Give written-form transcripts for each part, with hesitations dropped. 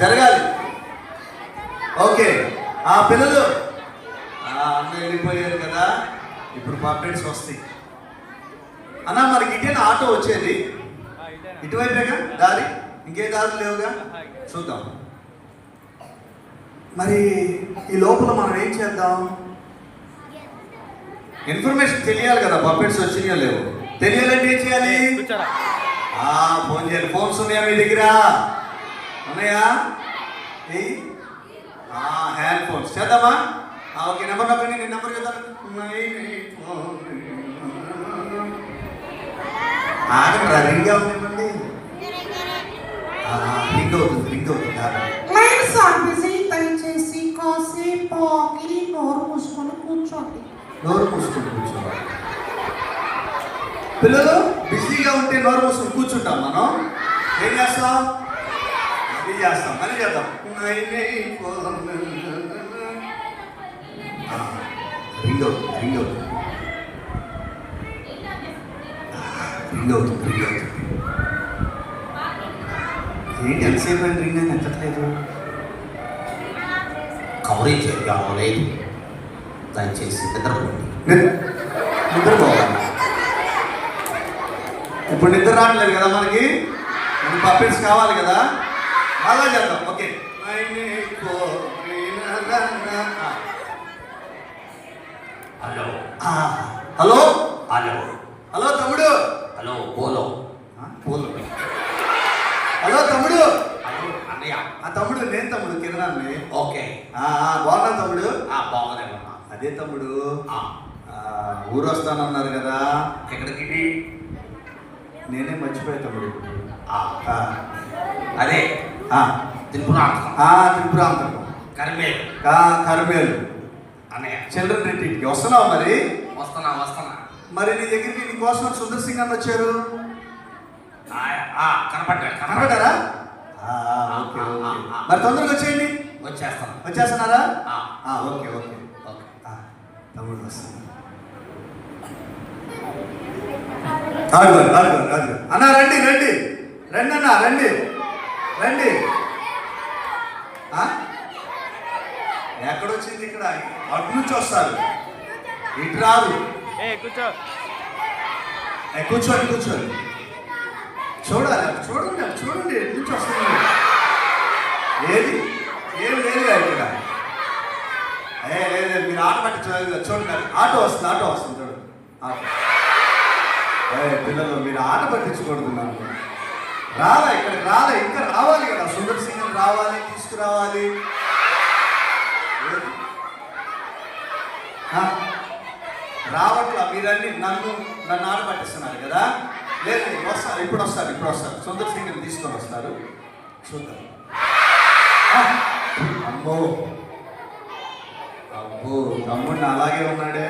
జరగాలి. ఓకే, ఆ పిల్లలు అన్న వెళ్ళిపోయారు కదా, ఇప్పుడు పప్పెట్స్ వస్తాయి. అన్న మనకి ఇటేనా ఆటో వచ్చేది? ఇటువైపేగా దారి, ఇంకే దారి లేవుగా. చూద్దాం మరి ఈ లోపల మనం ఏం చేద్దాం. ఇన్ఫర్మేషన్ తెలియాలి కదా, పప్పెట్స్ వచ్చినాయో లేవు. తెలియాలంటే ఏం చేయాలి? ఫోన్ చేయాలి. ఫోన్స్ ఉన్నాయా మీ దగ్గర? ఉన్నాయా? హ్యాండ్ ఫోన్స్ చేద్దామా? ఓకే, నెంబర్ నొక్కండి. నేను నెంబర్ చేద్దాను. ఆగండి, రింగ్ అవుతుందండి. రింగ్ అవుతుంది, రింగ్ అవుతుంది. దయచేసి కాసేపు ఆగి నోరు మూసుకొని కూర్చోండి. నోరు మూసుకొని కూర్చోవాలి. పిల్లలు బిజీగా ఉంటే నోరు మూసుకొని కూర్చుంటాం. మనం ఏం చేస్తాం? అది చేస్తాం. మళ్ళీ చేద్దాం. రింగ్ అవుతుంది, రింగ్ అవుతుంది, రింగ్ అవుతుంది, రింగ్ అవుతుంది. ఏంటి ఎంతసేపు అండి రింగ్ అని ఎత్తట్లేదు? కవరేజ్ ఏరియా లేదు, దయచేసి నిద్రపోండి. నిద్రపోవాలి. ఇప్పుడు నిద్ర రావట్లేదు కదా మనకి, పప్పెట్స్ కావాలి కదా. అలా చేద్దాం. Okay, hello hello hello hello తమ్ముడు. హలో బోలో పోలు. హలో తమ్ముడు. హలో అన్నయ్య. తమ్ముడు నేను తమ్ముడు కిరణాన్ని. ఓకే, బాగున్నా తమ్ముడు? బాగున్నానమ్మా. అదే తమ్ముడు, ఊరు వస్తానన్నారు కదా. ఎక్కడికి? నేనే మర్చిపోయా తమ్ముడు. అదే త్రిపురాంతకం. త్రిపురాంతకం, కరిమేలు. కరిమేలు అన్నయ్య. చిల్డ్రన్ రిట్రీట్కి వస్తున్నావు మరి? వస్తున్నా. మరి నీ దగ్గరికి నీ కోసం సుందర్ సింగ్ అని వచ్చారు. కనపడ్డారా? ఓకే, మరి తొందరగా వచ్చేయండి. వచ్చేస్తున్నారా? Okay okay okay. తమ్ముడు వస్తున్నా. అన్న రండి రండి రండి అన్న రండి రండి. ఎక్కడొచ్చింది? ఇక్కడ అటు నుంచి వస్తారు, ఇటు రాదు. కూర్చోండి కూర్చోండి. చూడాలి, చూడండి చూడండి ఎటు నుంచి వస్తుంది. ఏది ఏమి లేదుగా ఇక్కడ. లేదు, మీరు ఆట పట్టి చూడండి. ఆటో వస్తుంది, ఆటో వస్తుంది చూడండి. ఆటో. పిల్లలు మీరు ఆట పట్టించకూడదు. నాకు రాలే, ఇక్కడికి రాలే. ఇంకా రావాలి కదా, సుందర్ సింగ్ రావాలి, తీసుకురావాలి. రావట్లా మీరన్నీ నన్ను ఆట పట్టిస్తున్నారు కదా. లేదు, వస్తారు, ఇప్పుడు వస్తారు. సుందర్ సింగ్ తీసుకొని వస్తారు. చూద్దాం. అమ్మో అబ్బో, తమ్ముడు అలాగే ఉన్నాడే.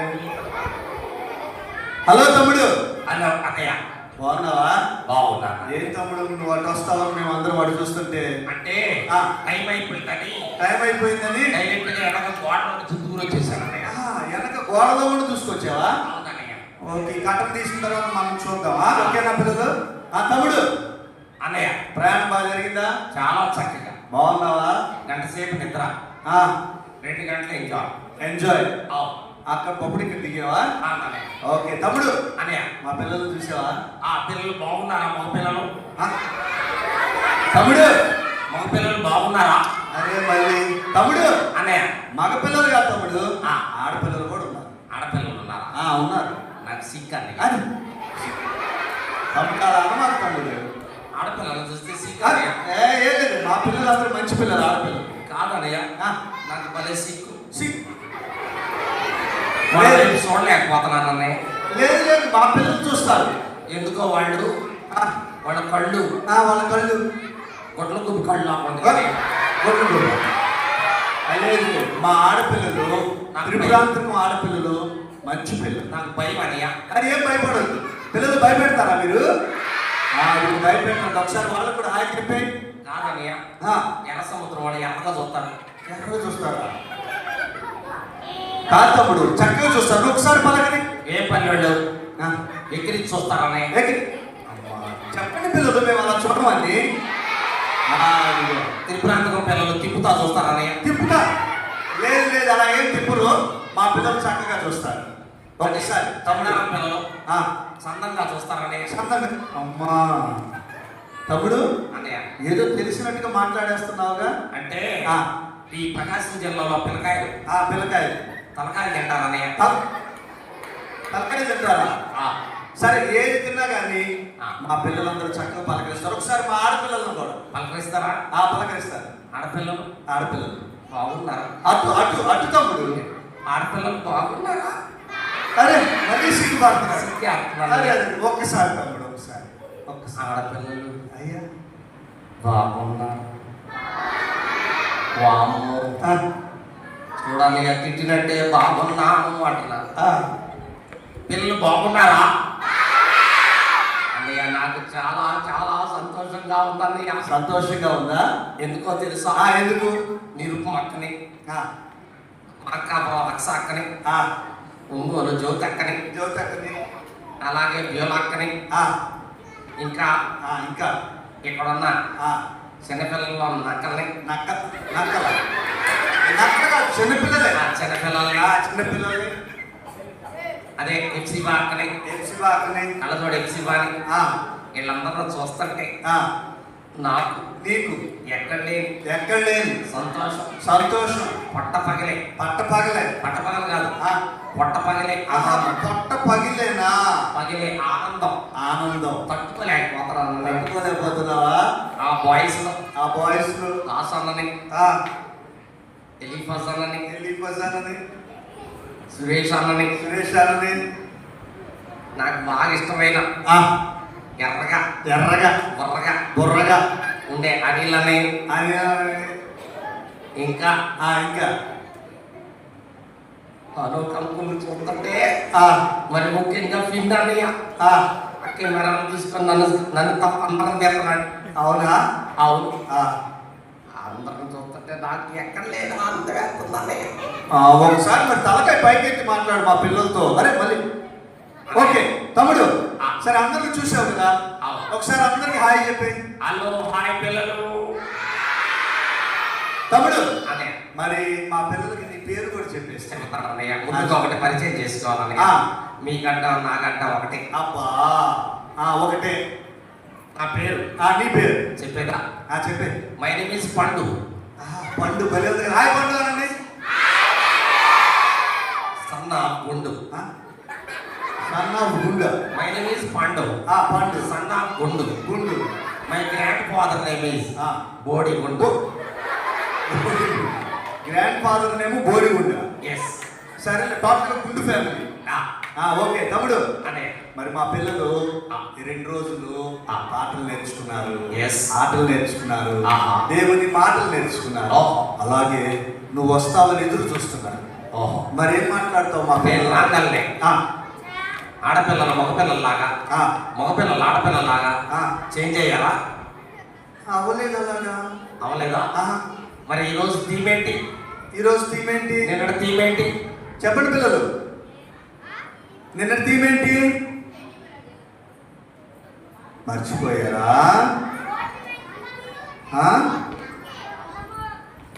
హలో తమ్ముడు. హలో అన్నయ్య. బాగున్నావా? బాగున్నా. ఏం తమ్ముడు నువ్వు అటు వస్తావా? మేము అందరం వాడు చూస్తుంటే అంటే టైం అయిపోయిందని వెనక గోడలో వచ్చేసాను అన్నయ్య. వెనక గోడలో కూడా చూసుకొచ్చావా? అవునన్నయ్య. ఓకే, కట్టం తీసిన తర్వాత మనం చూద్దామా? ఓకేనా పిల్లలు? తమ్ముడు. అన్నయ్య, ప్రయాణం బాగా జరిగిందా? చాలా చక్కగా. బాగున్నావా? గంట సేపు నిద్ర, 2 గంటలు ఎంజాయ్. అక్కడ పప్పుడు ఇక్కడ దిగావా? ఓకే తమ్ముడు. అన్నయ్య, మా పిల్లలు చూసావా? పిల్లలు బాగున్నారా? మగ పిల్లలు. తమ్ముడు, మగ పిల్లలు బాగున్నారా? అరే మళ్ళీ తమ్ముడు. అన్నయ్య, మగ పిల్లలు కాదు తమ్ముడు, ఆడపిల్లలు కూడా ఉన్నారు. ఆడపిల్లలు ఉన్నారా? ఉన్నారు. నాకు సిగ్గు అన్నయ్య. అది తమ్ముడు అన్నమాట. తమ్ముడు ఆడపిల్లలు చూస్తే సిగ్గు. లేదు, మా పిల్లలు అందరూ మంచి పిల్లలు. ఆడపిల్లలు కాదన్నయ్య, నాకు భలే సిగ్గు. చూడలేకపోతున్నాను అన్నయ్య. లేదు, మా పిల్లలు చూస్తారు. ఎందుకో వాళ్ళ కళ్ళు గొడ్ల గుబ్బి కళ్ళు లేదు, మా ఆడపిల్లలు త్రిపురాంతకం ఆడపిల్లలు మంచి పిల్లలు. నాకు భయం అన్నయ్య. అది ఏం భయపడదు. పిల్లలు భయపెడతారా మీరు? భయపెట్టినట్టు ఒకసారి వాళ్ళు కూడా హాయి చెప్పే. కాదన్నయ్య, ఎర్ర సముద్రం వాడు ఎర్రగా చూస్తాడు. ఎర్రగా చూస్తారా? కాదు తమ్ముడు, చక్కగా చూస్తాడు. ఒకసారి పలకని. ఏ పని వాళ్ళు ఎక్కిరించి చూస్తారన్నయ్య. చెప్పండి పిల్లలు, మేము అలా చూడమండి. ఇదిగో. త్రిపురాంతకం పిల్లలు తిప్పుతా చూస్తారన్నయ్య. తిప్పుతా. లేదు లేదు, అలా ఏం తిప్పురు. మా పిల్లలు చక్కగా చూస్తారు. ఒకసారి తమిళనాడు పిల్లలు ఆ, సందంగా చూస్తారన్నయ్య. సందంగా. అమ్మా తమ్ముడు, అన్నయ్య ఏదో తెలిసినట్టుగా మాట్లాడేస్తున్నావుగా. అంటే ఆ, ఈ ప్రకాశం జిల్లాలో పిల్లకాయలు ఆ పిల్లకాయలు తలకాయలు తింటారన్నయ్య. తలకాయ తింటారా? ఆ, సరే, ఏది తిన్నా కానీ ఆ. మా పిల్లలందరూ చక్కగా పలకరిస్తారు. ఒకసారి మా ఆడపిల్లలను కూడా పలకరిస్తారా? పలకరిస్తారు. ఆడపిల్లలు ఆడపిల్లలు బాగున్నారా? అటు అటు అటు తమ్ముడు. ఆడపిల్లలు బాగున్నారా? అరే మళ్ళీ సిగ్గు పడుతున్నాడు. సిగ్గు ఆడుతున్నాడు. అరే అదే ఒక్కసారి తమ్ముడు, ఒక్కసారి ఒక్కసారి. ఆడపిల్లలు అయ్యా బాగున్నారు. వామ్మో, ఆ, చూడాలి తిట్టినట్టే బాగున్నాను అంటున్నారు. ఆ, పిల్లలు బాగున్నారా? అన్నయ్య నాకు చాలా చాలా సంతోషంగా ఉందన్నయ్య. సంతోషంగా ఉందా? ఎందుకో తెలుసా? ఎందుకు? నిరుపమ అక్కని, ఆ, మార్కాపురం రక్ష అక్కని, ఆ, ఒంగోలు జ్యోతి అక్కని, జ్యోతి అక్కని. అలాగే బ్యూల అక్కని, ఆ, ఇంకా ఇంకా ఇక్కడున్న ఆ, చిన్నపిల్లల్లో నక్కల్ని, నక్క నక్కల నక్కగా చిన్నపిల్లలే. చిన్నపిల్లల్ని, చిన్నపిల్లల్ని. అదే ఎఫ్సిబా అక్కని, శివా అక్కని. కళ్ళజోడు ఎఫ్సిబాని, ఆ, వీళ్ళందరూ చూస్తుంటే ఆ, నాకు నీకు ఎక్కడ లేని ఎక్కడ లేని సంతోషం, సంతోషం. పొట్ట పగిలే, పట్ట పగలే. పట్ట పగలు కాదు, ఆ, పొట్ట పగిలే ఆహా, ఆనందం, పొట్ట పగిలేనా? పగిలే ఆనందం ఆనందం తట్టుకోలేకపోతున్నాను. తట్టుకోలేకపోతున్నావా? ఆ బాయ్స్ లో ఆ బాయ్స్ లో దాస్ అన్నని, ఆ, ఎలిఫస్ అన్నని, ఎలిపజానని, సురేష్ అన్నని, సురేష్ అని. నాకు బాగా ఇష్టమైన ఆ, ఎర్రగా ఎర్రగా బుర్రగా బుర్రగా ఉండే అనిల్ అని, అని. ఇంకా ఇంకా అనుకంపులు చూస్తుంటే ఆ, మరి ముఖ్యంగా ఫిన్ అన్నయ్య ఆ, కెమెరాలు తీసుకొని నన్ను తప్ప అందరం చేస్తున్నాడు. అవునా? అవును, ఆ, అందరం చూస్తుంటే నాకు ఎక్కడ లేదు అంత వేస్తుందన్నయ్య. ఒకసారి మరి తలకాయ పైకెత్తి మాట్లాడు మా పిల్లలతో. అరే మళ్ళీ ఓకే తమ్ముడు, సరే అందరిని చూసావు కదా, అవును. ఒకసారి అందరికి హాయ్ చెప్పి. హలో హాయ్ పిల్లలు. తమ్ముడు, అదే మరి మా పిల్లలకి నీ పేరు కూడా చెప్పేసి. చెప్తానన్నయ్య. ముందుగా ఒకటి పరిచయం చేసుకోవాలన్నయ్య. ఆ. మీ గడ్డ నా గడ్డ ఒకటి. అబ్బా, ఒకటే. నా పేరు నీ పేరు చెప్పేదా? చెప్పే. మై నేమ్ ఇస్ పండు. పండు బలి ఉంది. హాయ్ పండు అనండి. సన్న గుండు. సన్న గుండు. మై నేమ్ ఇస్ పండు. పండు. సన్న గుండు. గుండు. My grand father name is బోడి గుండు. గ్రాండ్ ఫాదర్ నేమో బోడిగుండ. ఎస్. సరే, టోటల్ గుండు ఫ్యామిలీ. ఓకే తమ్ముడు, అదే మరి మా పిల్లలు ఈ 2 రోజులు పాటలు నేర్చుకున్నారు, Yes. ఆటలు నేర్చుకున్నారు, ఆహా. దేవుని మాటలు నేర్చుకున్నారు. ఓహో. అలాగే నువ్వు వస్తావని ఎదురు చూస్తున్నారు. ఓహో. మరి ఏం మాట్లాడతావు మా పిల్లలు? పిల్లలే ఆడపిల్లలు మగపిల్లల్లాగా, మగపిల్లలు ఆడపిల్లలాగా చేంజ్ అయ్యారా? అవ్వలేదు అలాగా. అవలేదా? మరి ఈరోజు థీమ్ ఏంటి? ఈరోజు థీమ్ ఏంటి? నిన్నటి థీమ్ ఏంటి? చెప్పండి పిల్లలు, నిన్నటి థీమ్ ఏంటి? మర్చిపోయారా?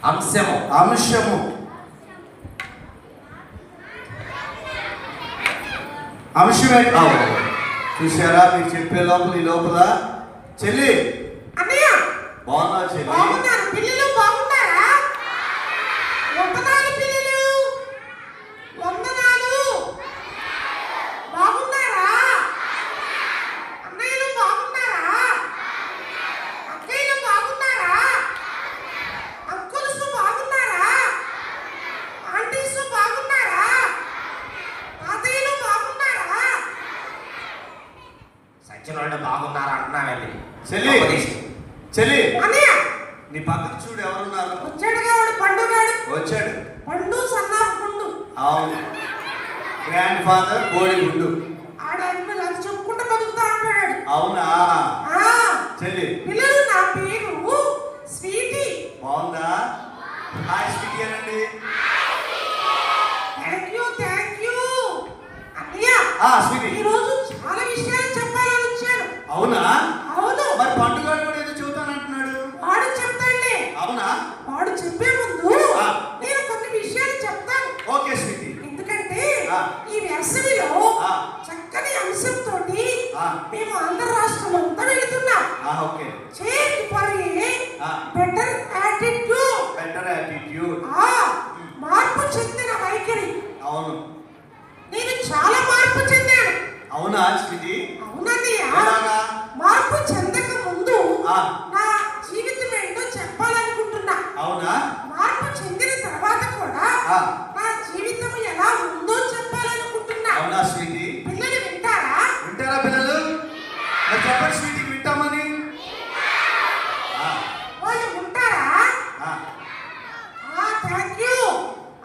అంశము. అంశము. అంశమే. చూసారా, మీరు చెప్పే లోపల ఈ లోపల చెల్లి అన్నయ్య బాగున్నా చెల్లి? బాగున్నారు. పిల్లలు బాగున్నారా? వందనాలు పిల్లలు, వందనాలు. బాగున్నారా? అన్నయ్యలు బాగున్నారా? అక్కయ్యలు బాగున్నారా? అంకుల్స్ బాగున్నారా? ఆంటీస్ బాగున్నారా? తాతయ్యలు బాగున్నారా? సచ్చినోళ్ళు బాగున్నారా అంటున్నానండి. చెల్లి చెల్లి, అన్నయ్య నీ పక్కన చూడు ఎవరున్నారు? వచ్చాడుగా వాడు, పండుగాడు. వచ్చాడు. పండు సన్నాఫ్ పండు. అవును, గ్రాండ్ ఫాదర్ బోడిగుండు. ఆడపిల్ల అది చెప్పుకుంటూ బతుకుతా అంటాడు. అవునా ఆ, చెల్లి? పిల్లలు నా పేరు స్వీటీ. బాగుందా? హాయ్ స్వీటీ అనండి. Thank you, thank you. అన్నయ్య స్వీటీ, ఈ రోజు చాలా విషయాలు చెప్పాలని వచ్చాను. అవునా? అవును. మరి పండుగ కూడా ఏదో చెబుతానంటున్నాడు. వాడు చేంజ్ ఫర్ ఏ ఆ. Better attitude. Better attitude. మార్పు చెందిన వైఖరి. అవును. నేను చాలా మార్పు చెందాను. అవునా స్వీటీ? అవునన్నయ్య. ఎలాగా? మార్పు చెందక ముందు ఆ. నా జీవితం ఏంటో చెప్పాలనుకుంటున్నా. అవునా? మార్పు చెందిన తర్వాత కూడా ఆ. నా జీవితం ఎలా ఉందో చెప్పాలనుకుంటున్నా. అవునా స్వీటీ? పిల్లలు వింటారా? వింటారా పిల్లలు? మరి చెప్పండి స్వీటీ, వింటామని. వాళ్ళు ఉంటారా? థ్యాంక్ యూ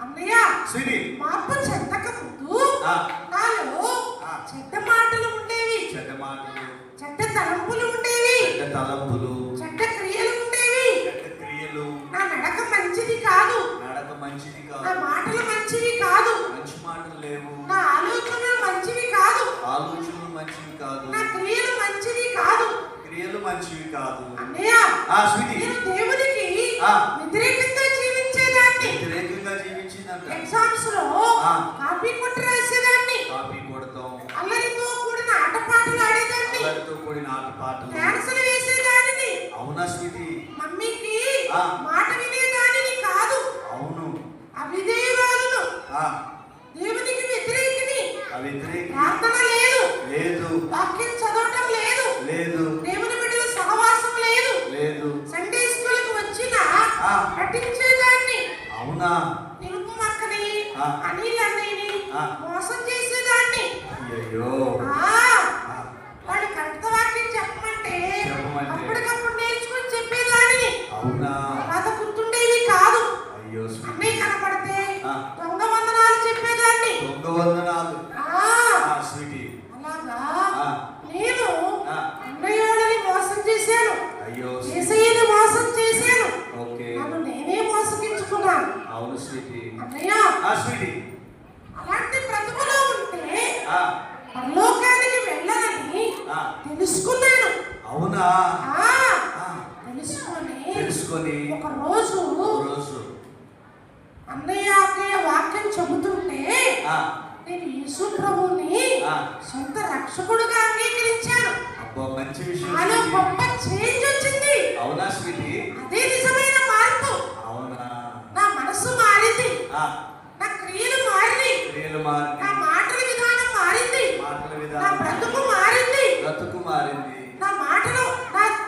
అన్నయ్య. స్వీటీ, మార్పు చెందక ముందు ఆ. నాలో ఆ. చెడ్డ మాటలు ఉండేవి, చెడ్డ మాటలు, చెడ్డ తలంపులు ఉండేవి, చెడ్డ తలంపులు, చెడ్డ క్రియలు ఉండేవి. చెడ్డ క్రియలు. నా నడక మంచిది కాదు, నడక మంచిది నా కాదు, మాటలు మంచివి కాదు, మంచి మాటలు లేవు, నా ఆలోచనలు మంచివి కాదు, ఆలోచనలు మంచివి కాదు, నా క్రియలు మంచివి కాదు. క్రియలు మంచివి కాదు. అన్నయ్య, స్వీటీ, నేను దేవునికి ఆ. వ్యతిరేకంగా జీవించేదాన్ని. వ్యతిరేకంగా జీవించిందంట. ఎగ్జామ్స్ లో ఆ. కాపీ కొట్టి రాసేదాన్ని, కాపీ కొడతాం, అల్లరితో కూడిన ఆటపాటలు ఆడేదాన్ని, అందరితో కూడిన ఆటపాటలు. డాన్సులు వేసేదానిని. అవునా స్వీటీ? మమ్మీకి ఆ. మాట వినేదానిని కాదు, అవును. అవిధేయురాలును, ఆ. దేవునికి వ్యతిరేకిని. వ్యతిరేక ప్రార్థన లేదు, లేదు, వాక్యం చదవటం లేదు, లేదు, దేవుని బిడ్డల సహవాసం లేదు, లేదు. సండే స్కూల్ కి వచ్చిన ఆ. నటించేదాన్ని, అవునా? నిరుపమక్కని ఆ. అనిల్ అన్నయ్యని ఆ. మోసం చేసేదాన్ని. అయ్యో. వాడు కరెక్ట్ వాక్యం చెప్పమంటే చెప్పమంటే అప్పటికప్పుడు నేర్చుకుని చెప్పేదాన్ని. అవునా? తర్వాత గుర్తుండేవి కాదు. అయ్యో స్వీటీ. అన్నయ్య కనపడితే ఆ. దొంగ వందనాలు చెప్పేదాన్ని. దొంగ వందనాలు. ఆ. స్వీటీ. అలాగా ఆ. నేను ఆ. అన్నయ్యని మోసం చేశాను, అయ్యో యేసయ్యని మోసం చేశాను, ఓకే. నన్ను నేనే మోసగించుకున్నాను. అవును స్వీటీ. అన్నయ్య, స్వీటీ. అలాంటి బ్రతుకులో ఉంటే ఆ. పరలోకానికి వెళ్ళాలని ఆ. తెలుసుకున్నాను. అవునా? ఆ. ఆ. తెలుసుకొని ఒక రోజు రోజు అన్నయ్య అక్కయ్య వాక్యం చెబుతుంటే ఆ. నేను యేసు ప్రభువుని ఆ. సొంత రక్షకుడుగా అంగీకరించాను. అబ్బా, మంచి విషయం నాలో స్వీటీ. గొప్ప చేంజ్ వచ్చింది. అవునా స్వీటీ? అదే నిజమైన మార్పు. అవునా? నా మనసు మారింది, ఆ. నా క్రియలు మారినాయి, క్రియలు మారింది, నా మాటల విధానం మారింది, మాటల నా విధానం, బ్రతుకు మారింది, బ్రతుకు మారింది. నా మాటలు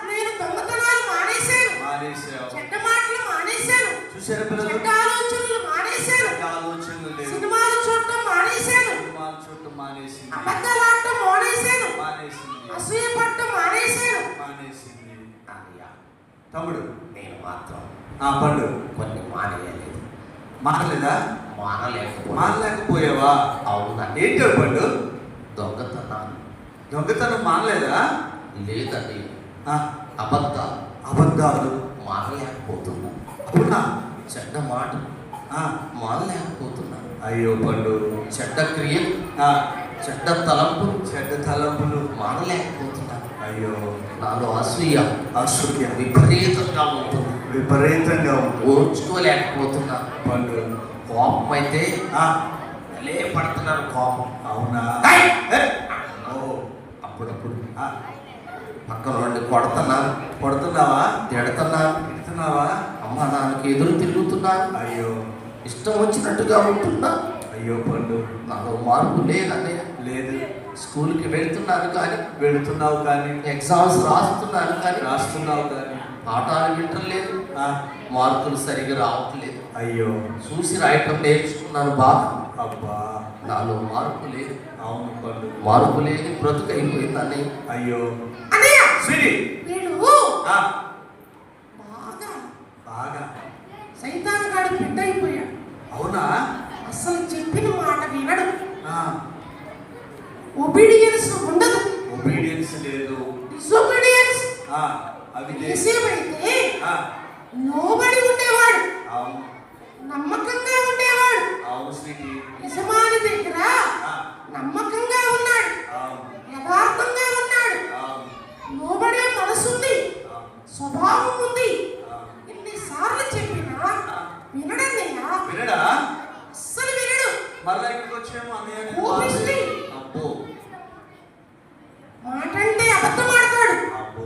నేను దొంగతనాలు మానేశాను, మానేశావు. చెడ్డ మాటలు మానేశాను, చూసారా పిల్లలు? చెడ్డ ఆలోచనలు మానేశాను, చెడ్డ ఆలోచనలు లేవు, సినిమాలు చూడటం మానేశాను, సినిమాలు చూడటం మానేసింది, అబద్ధాలు ఆడటం మానేశాను, మానేసింది, అసూయ పడటం మానేశాను. మానేసింది. అన్నయ్య, తమ్ముడు, నేను మాత్రం పండు కొన్ని మానేయలేదు. మానలేదా? మానలేకపోయాను. మానలేకపోయావా? అవునా? ఏంటో పండు? దొంగతనాలు దొంగతనం మానలేదా? లేదండి, ఆ. అబద్ధాలు అబద్ధాలు మానలేకపోతున్నా. అవునా? చెడ్డ మాట ఆ. మానలేకపోతున్నా. అయ్యో పండు. చెడ్డ క్రియలు, ఆ. చెడ్డ తలంపులు చెడ్డ తలంపులు మానలేకపోతున్నా. అయ్యో. నాలో అసూయ అసూయ విపరీతంగా ఉంటుంది, విపరీతంగా ఉంది ఓర్చుకోలేకపోతున్నా. పండు. కోపం అయితే ఆ. లే పడుతున్నాను కోపం. అవునా? ఏయ్! ఏ! ఓ. అప్పుడప్పుడు ఆ. పక్కన నుండి కొడుతున్నాను, కొడుతున్నావా? తిడుతున్నాను, తిడుతున్నావా? అమ్మ నాన్నకి ఎదురు తిరుగుతున్నాను, అయ్యో. ఇష్టం వచ్చినట్టుగా ఉంటున్నా. అయ్యో పండు. నాలో మార్పు లేదన్నయ్య. లేదు. స్కూల్కి వెళ్తున్నాను కానీ, వెళుతున్నావు కానీ, ఎగ్జామ్స్ రాస్తున్నాను కానీ, రాస్తున్నావు కానీ, పాఠాలు వింటలేదు, ఆ. మార్కులు సరిగా రావట్లేదు. అయ్యో. చూసి రాయటం నేర్చుకున్నాను బాగా, అబ్బా. నాలో మార్పు లేదు. అవును పండు. మార్పు లేని బ్రతుకైపోయింది అన్నయ్య. అయ్యో. అన్నయ్య, స్వీటీ. వీడు ఆ. బాగా బాగా. సైతాన్ గాడి బిడ్డ అయిపోయాడు. అవునా? అసలు చెప్పిన మాట వినడు, ఆ. ఒబీడియన్స్ ఉండదు, ఒబీడియన్స్ లేదు. డిసొబీడియన్స్. ఆ. అవి లేదు. యేసేవైతే ఆ. లోబడి ఉండేవాడు, అవును. నమ్మకంగా ఉండేవాడు, అవును స్వీటీ. యజమాని దగ్గర ఆ. నమ్మకంగా ఉన్నాడు, అవును. యథార్థంగా ఉన్నాడు, అవును. లోబడే మనసుంది, అవును. స్వభావం ఉంది. అవును. ఎన్నిసార్లు చెప్పినా వినడన్నయ్య, వినడా? అస్సలు వినడు. మళ్ళా ఇక్కడికి వచ్చాము అన్నయ్య. కోపిష్టి. అబ్బో. మాట అంటే అబద్ధం ఆడతాడు, అబ్బో.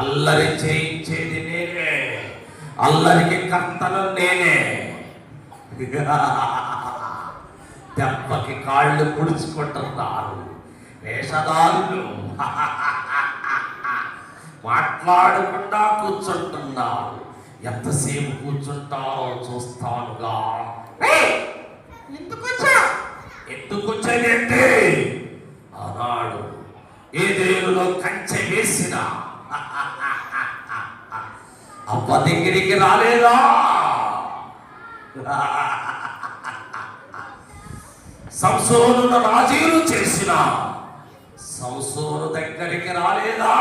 అల్లరి చేయించేది నేనే, అల్లరికి కర్తను నేనే. దెబ్బకి కాళ్ళు పుడుచుకుంటున్నారు వేషధారులు. మాట్లాడకుండా కూర్చుంటున్నారు. ఎంతసేపు కూర్చుంటారో చూస్తానుగా. ఎందుకు వచ్చేదేంటి? ఆనాడు ఏదేలులో కంచె వేసిన అవ్వ దగ్గరికి రాలేదా? సంసోనును రాజీలు చేసిన సంసోను దగ్గరికి రాలేదా?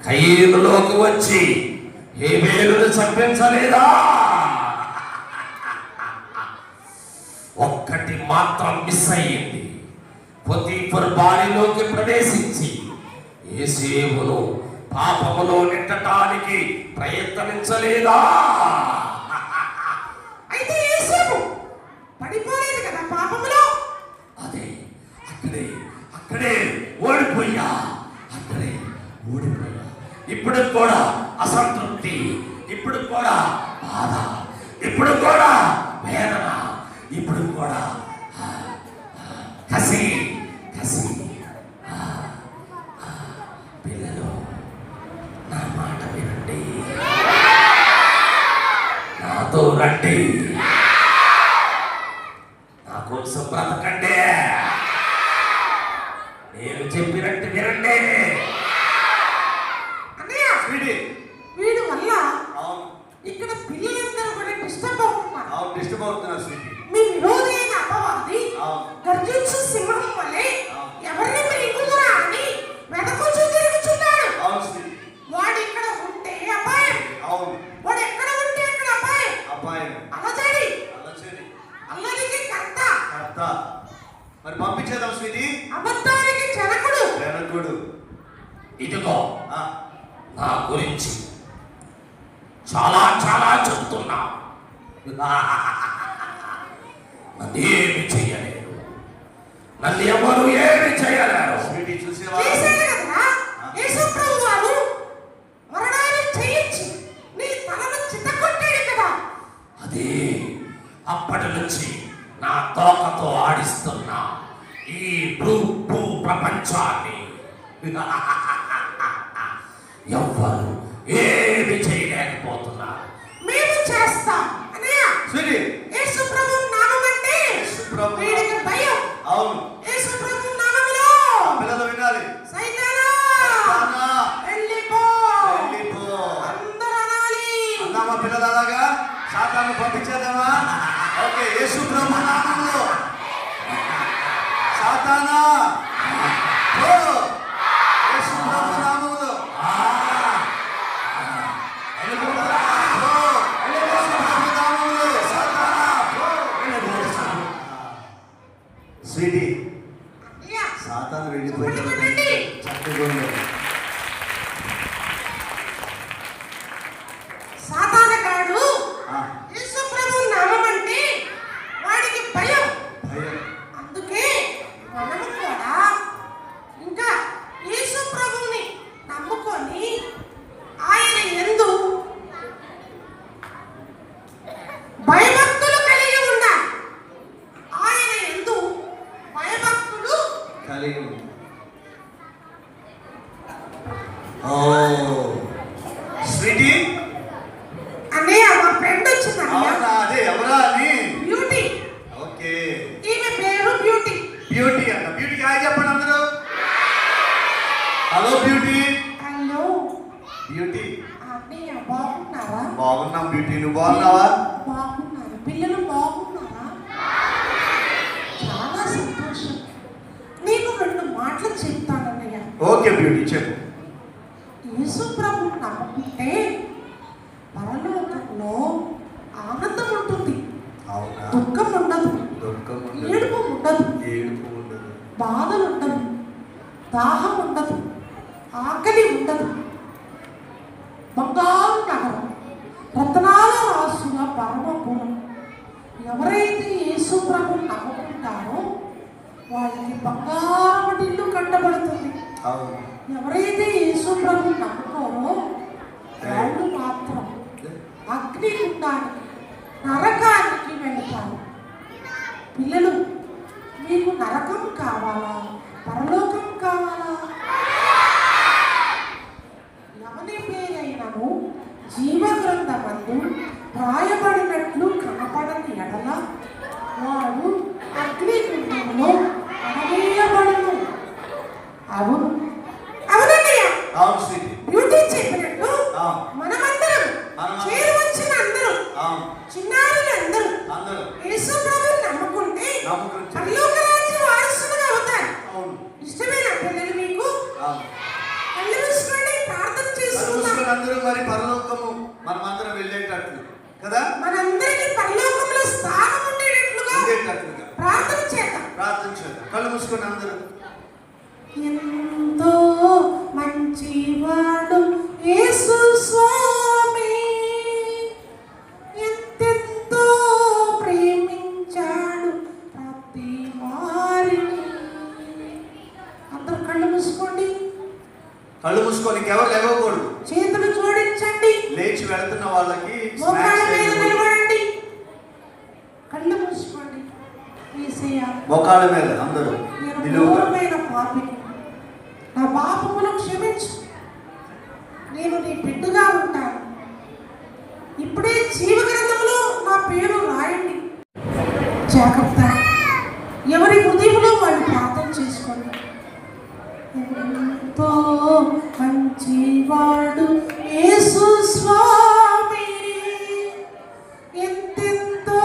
కయీనులోకి వచ్చి హేబేలును చంపించలేదా? ఒక్కటి మాత్రం మిస్ అయ్యింది. పొతీఫరు బారిలోకి ప్రవేశించి యోసేపును పాపములో నెట్టడానికి ప్రయత్నించలేదా? అయితే యోసేపు పడిపోలేదు కదా పాపములో. అదే అక్కడే ఓడిపోయా. ఇప్పుడు కూడా అసంతృప్తి, ఇప్పుడు కూడా బాధ, ఇప్పుడు కూడా వేదన, ఇప్పుడు కూడా కసి. పిల్లలు నా మాట వినండి, నాతో రండి, నా కోసం బ్రతకండి, నేను చెప్పినట్టు వినండి. వీడి వల్ల ఇక్కడ పిల్లలందరూ కూడా డిస్టర్బ్ అవుతున్నారు. మీ విరోధి అయిన అపవాది గర్జించు సింహం వలె ఎవరిని మింగుదురా అని వెనకొచ్చి తిరుగుచున్నాడు. వాడు ఇక్కడ ఉంటే అపాయం, వాడు ఎక్కడ ఉంటే అక్కడ అపాయం. అలజడి అల్లరికి కర్త. మరి పంపించేద్దాం స్వీటీ. అబద్ధానికి జనకుడు. ఇదిగో నా గురించి చాలా చెప్తున్నా. నన్ను ఏమి చెయ్యలేరు, నన్ను ఎవరు ఏమి చేయలేరు. చేశాడు కదరా యేసు ప్రభువారు, మరణాన్ని చేయించి నీ తలను చితగొట్టాడు కదా. అదే అప్పటి నుంచి నా తోకతో ఆడిస్తున్నా ఈ భూ ప్రపంచాన్ని ఎవ్వరు ఏమి చేయలేకపోతున్నారు. మేము చేస్తాం అన్నయ్య. యేసు ప్రభు నామం అంటే వీడికి భయం. అవును, యేసు ప్రభు నామములో పిల్లలు వినాలి. సైతానా వెళ్ళిపో. అందరూ అనాలి. అన్నామా పిల్లలు? అలాగా సాతాను పంపించేద్దామా? ఓకే, యేసు ప్రభు నామములో సాతానా పో. యేసు ప్రభు నామములో స్వీటీ, సాతాను వెళ్ళిపోయింది. చక్కగా సాతానగాడు యేసు ప్రభు నామం అంటే వాడికి భయం. అందుకే మనము కూడా ఇంకా యేసు ప్రభువుని నమ్ముకొని ఆయన యందు భయభక్తులు కలిగి ఉండాలి. ఆయన యందు భయభక్తులు కలిగి స్వీటీ. అన్నయ్య మా ఫ్రెండ్ వచ్చింది. అదే ఎవరా అని? బ్యూటీ. ఓకే, ఈమె పేరు బ్యూటీ. బ్యూటీ అంట. బ్యూటీకి హాయ్ చెప్పండి అందరూ. Hello beauty. Hello beauty. అన్నయ్య బాగున్నారా? బాగున్నాం బ్యూటీ, నువ్వు బాగున్నావా? బాగున్నారు. పిల్లలు బాగున్నారా? చాలా సంతోషం. నీకు 2 మాటలు చెప్తానన్నయ్య. ఓకే బ్యూటీ, చెప్పు. యేసు ప్రభువు నమ్ముకుంటే పరలోకంలో ఆనందం ఉంటుంది. అవునా? దుఃఖం ఉండదు, ఏడుపు ఉండదు, బాధలు ఉండదు, దాహం ఉండదు, ఆకలి ఉండదు. బంగారు నగరం, రత్నాల రాసుగా పరమపురం. ఎవరైతే యేసు ప్రభువుని నమ్ముకుంటారో వాళ్ళకి బంగారపు ఇల్లు కట్టబడుతుంది. అవును. ఎవరైతే యేసు ప్రభువుని నమ్ముకోరో వాళ్ళు మాత్రం అగ్నిగుండానికి నరకానికి వెళ్తారు. పిల్లలు, మీకు నరకం కావాలా, పరలోకం కావాలా? ఎవరి పేరైనను జీవగ్రంథమందు రాయబడినట్లు కనపడని ఎడల వాడు అగ్నిగుండంలో పడవేయబడును. అవును, అవునన్నయ్య. అవును స్వీటీ. బ్యూటీ చెప్పినట్టు అవును. మనమందరం చేరి వచ్చిన అందరూ, అవును, చిన్నారులందరూ అందరూ యేసు ప్రభువుని నమ్ముకుంటే పరలోక రాజ్య వారసులుగా అవుతారు. అవును. ఇష్టమేనా పిల్లలు మీకు? అవును. కళ్ళు మూసుకొని ప్రార్థన చేసుకుందాం. అందరూ మరి పరలోకము మనమందరం వెళ్ళేటట్లు కదా, మనందరికీ పరలోకంలో స్థానం ఉండేటట్లుగా ప్రార్థన చేద్దాం. కళ్ళు మూసుకొని అందరూ. ఎంతో మంచివాడు యేసు స్వామి, ఎంతెంతో ప్రేమించాడు ప్రతి వారిని. అందరూ కళ్ళు మూసుకోండి. కళ్ళు మూసుకొని ఎవరు లేవకూడదు. చేతులు జోడించండి. లేచి వెళ్తున్న వాళ్ళకి మోకాళ్ళ మీద నిలబడండి. కళ్ళు మూసుకోండి. యేసయ్యా, మోకాళ్ళ మీద అందరూ ఘోరమైన పాపిని, నా పాపములు క్షమించు. నేను నీ బిడ్డగా ఉంటాను. ఇప్పుడే జీవగ్రంథంలో నా పేరు రాయండి. జాగ్రత్త, ఎవరి హృదయంలో వాళ్ళు ప్రార్థన చేసుకోండి. ఎంతో మంచివాడు యేసు స్వామి, ఎంతెంతో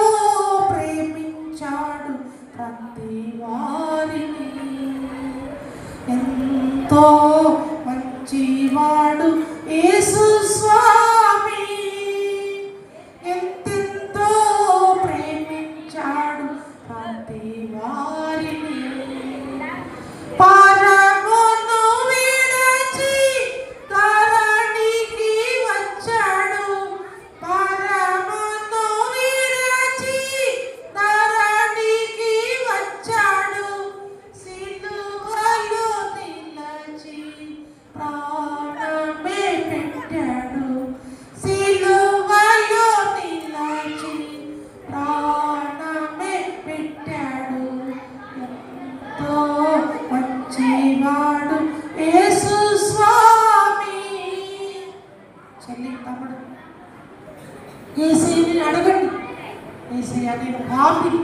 ప్రేమించాడు ప్రతి వారిని. ఎంతో మంచివాడు యేసు స్వామి, ఎంతెంతో ప్రేమించాడు ప్రతి వారిని. పరమును విడచి ధరణికి వచ్చాడు. పరమును విడచి ధరణికి వచ్చాడు. సిలువలో నిలచి ప్రాణమే పెట్టాడు. సిలువలో నిలచి ప్రాణమే పెట్టాడు. ఎంతో మంచివాడు యేసు స్వామి. చెల్లి, తమ్ముడు, యేసయ్యని అడగండి. యేసయ్య, నేను పాపిని,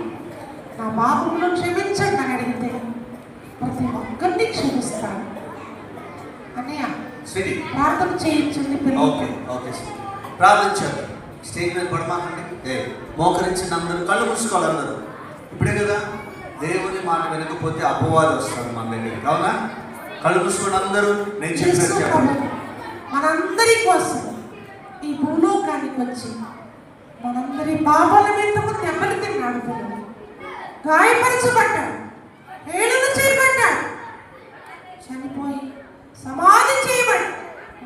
నా పాపములను క్షమించండి అని అడిగితే ప్రతి ఒక్కరిని క్షమిస్తాను. అన్నయ్య, ప్రార్థన చేయించండి పిల్లలు. ఓకే ఓకే సార్, ప్రార్థించండి. స్టేజ్ మీద పడమాకండి. మోకరించిన అందరూ కళ్ళు మూసుకోవాలి. అందరూ ఇప్పుడే కదా దేవుని మాట వినకపోతే అపవాదం వస్తాడు మన దగ్గరికి. అవునా? కళ్ళు మూసుకొని అందరూ నేను చెప్పేది చెప్పండి. మనందరి కోసం ఈ భూలోకానికి వచ్చి మనందరి పాపాల నిమిత్తము దెబ్బలు తిన్నాడు. పిల్లలు గాయపరచబడ్డాడు, ఏడును చేయబడ్డాడు, చనిపోయి సమాధి చేయబడి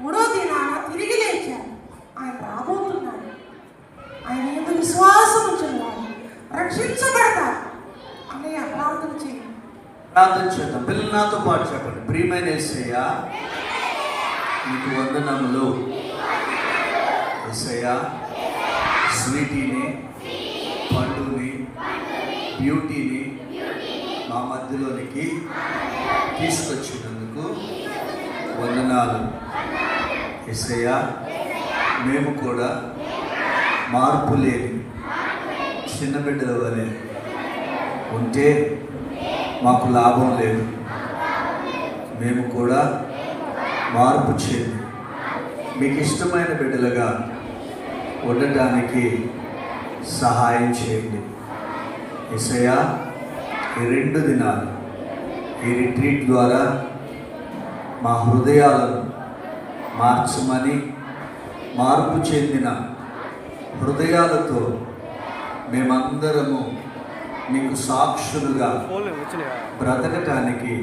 3వ దినాన తిరిగి లేచాడు. ఆయన రాబోతున్నాడు. ఆయన మీద విశ్వాసం ఉంచిన వారు రక్షించబడతారు. అన్నయ్య, ప్రార్థన చేయండి. ప్రార్థన చేద్దాం. పిల్లలు నాతో పాటు చెప్పండి. ప్రియమైన యేసయ్యా, నీకు వందనములు. యేసయ్యా, స్వీటీని, పండుని, బ్యూటీని మా మధ్యలోనికి తీసుకొచ్చినందుకు వందనాలు. యేసయ్యా, మేము కూడా మార్పు లేని చిన్న బిడ్డల వలె ఉంటే మాకు లాభం లేదు. మేము కూడా మార్పు చెంది మీకు ఇష్టమైన బిడ్డలుగా ఉండటానికి సహాయం చేయండి. యేసయ్యా, ఈ 2 దినాలు ఈ రిట్రీట్ ద్వారా మా హృదయాలను మార్చమని, మార్పు చెందిన హృదయాలతో మేమందరము మీకు సాక్షులుగా బ్రతకటానికి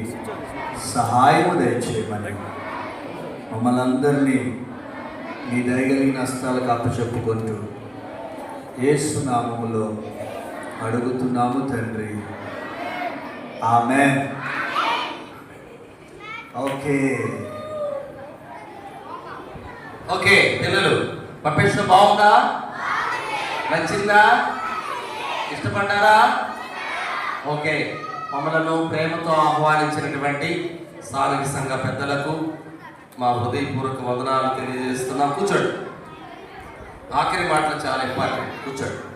సహాయము దయచేయమని మమ్మల్ని అందరినీ మీ దయగలిగిన హస్తాలకు అప్పచెప్పుకుంటూ యేసు నామములో అడుగుతున్నాము తండ్రి. ఆమేన్. ఓకే ఓకే పిల్లలు, పర్ఫెక్షన్ బాగుందా? నచ్చిందా? ఇష్టపడ్డారా? ఓకే, మమ్మలను ప్రేమతో ఆహ్వానించినటువంటి స్థానిక సంఘ పెద్దలకు మా హృదయపూర్వక వందనాలు తెలియజేస్తున్నాం. కూర్చోండి. ఆఖరి మాటలు చాలా ఇంపార్టెంట్. కూర్చోండి.